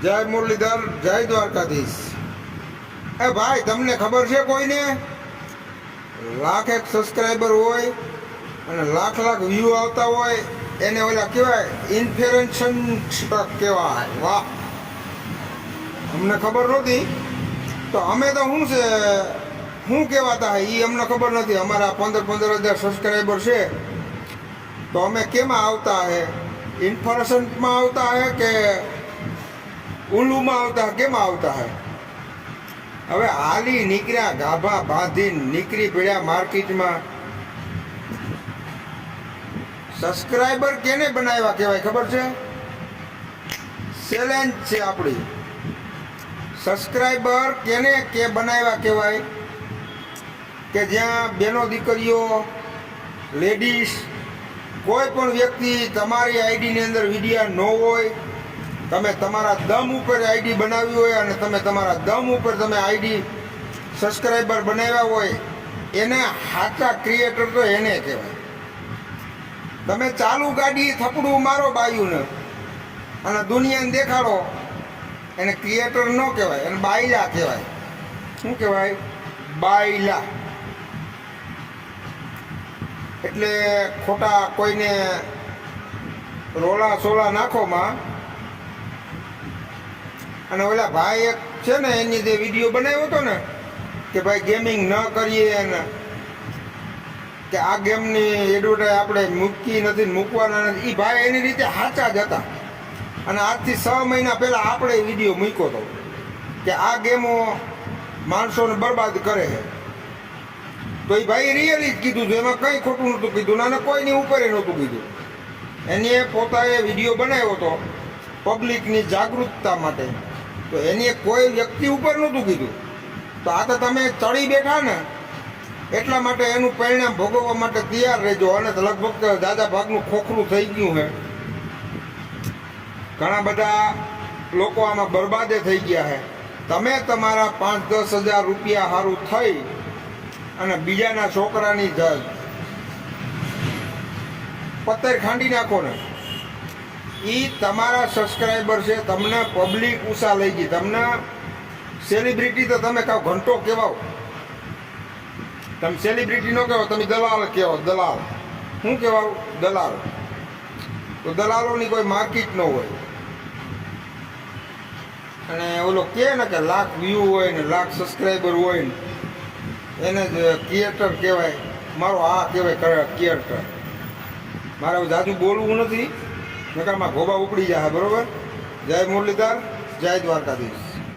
જય મુરલીધર, જય દ્વારકાધીશ। એ ભાઈ, તમને ખબર છે કોઈને લાખ એક સબસ્ક્રાઈબર હોય અને લાખ લાખ વ્યૂ આવતા હોય એને ઓલા કહેવાય ઇન્ફ્લુએન્સર કહેવાય? વાહ, અમને ખબર નહોતી તો અમે તો શું કહેવાતા એ અમને ખબર નથી। અમારા 15,000 સબસ્ક્રાઈબર છે તો અમે કેમાં આવતા હે? ઇન્ફોર્મેશનમાં આવતા હે કે ઉલ્લુમાં આવતા? કેમાં આવતા હે? હવે હાલી નીકળ્યા, ગાભા બાંધીને નીકળી પડ્યા માર્કેટમાં। સબસ્ક્રાઈબર કેને બનાવ્યા કહેવાય ખબર છે? ચેલેન્જ છે આપણી। સબસ્ક્રાઈબર કેને કે બનાવ્યા કહેવાય? કે જ્યાં બેનો દીકરીઓ, લેડીઝ, કોઈ પણ વ્યક્તિ તમારી આઈડીની અંદર વિડીયા ન હોય, તમે તમારા દમ ઉપર આઈડી બનાવી હોય અને તમે તમારા દમ ઉપર તમે આઈડી સબસ્ક્રાઈબર બનાવ્યા હોય, એને સાચા ક્રિએટર તો એને કહેવાય। તમે ચાલુ ગાડી થપડું મારો બાયુને અને દુનિયાને દેખાડો, એને ક્રિએટર ન કહેવાય, એને બાયલા કહેવાય। શું કહેવાય? બાયલા। એટલે ખોટા કોઈને રોલા સોલા નાખોમાં। અને ઓલા ભાઈ એક છે ને, એની જે વિડીયો બનાવ્યો હતો ને કે ભાઈ ગેમિંગ ન કરીએ ને કે આ ગેમની એડવર્ટાઈઝ આપણે મૂકી નથી, મૂકવાના નથી, એ ભાઈ એની રીતે સાચા જ હતા। અને આજથી 6 મહિના પહેલાં આપણે વિડીયો મૂક્યો હતો કે આ ગેમો માણસોને બરબાદ કરે છે, તો એ ભાઈ રિયલી જ કીધું હતું, એમાં કંઈ ખોટું નહોતું કીધું અને કોઈની ઉપર નહોતું કીધું। એને પોતાએ વિડીયો બનાવ્યો હતો પબ્લિકની જાગૃતતા માટે, તો એની કોઈ વ્યક્તિ ઉપર નહોતું કીધું। તો આ તો તમે ચડી બેઠા ને એટલા માટે એનું પરિણામ ભોગવવા માટે તૈયાર રહેજો। અને લગભગ દાદા ભાગનું ખોખરું થઈ ગયું છે, ઘણા બધા લોકો આમાં બરબાદે થઈ ગયા છે। તમે તમારા 5-10 હજાર રૂપિયા સારું થઈ અને બીજાના છોકરાની પત્તર ખાંડી નાખો ને, એ તમારા સબસ્ક્રાઈબર છે। તમને પબ્લિક ઉષા લઈ ગઈ, તમને સેલિબ્રિટી તો તમે કહો ઘંટો કહેવાઓ, તમે સેલિબ્રિટી ન કહેવો, તમે દલાલ કહેવો। દલાલ શું કહેવાવ? દલાલ। તો દલાલોની કોઈ માર્કેટ ન હોય। અને ઓલો કહે ને કે લાખ વ્યૂ હોય ને લાખ સબસ્ક્રાઈબર હોય ને એને જ ક્રિએટર કહેવાય। મારો આ કહેવાય ક્રિએટર। મારે જાજુ બોલવું નથી, નકારમાં ગોબા ઉપડી જાય। બરોબર? જય મુરલીધર, જય દ્વારકાધીશ।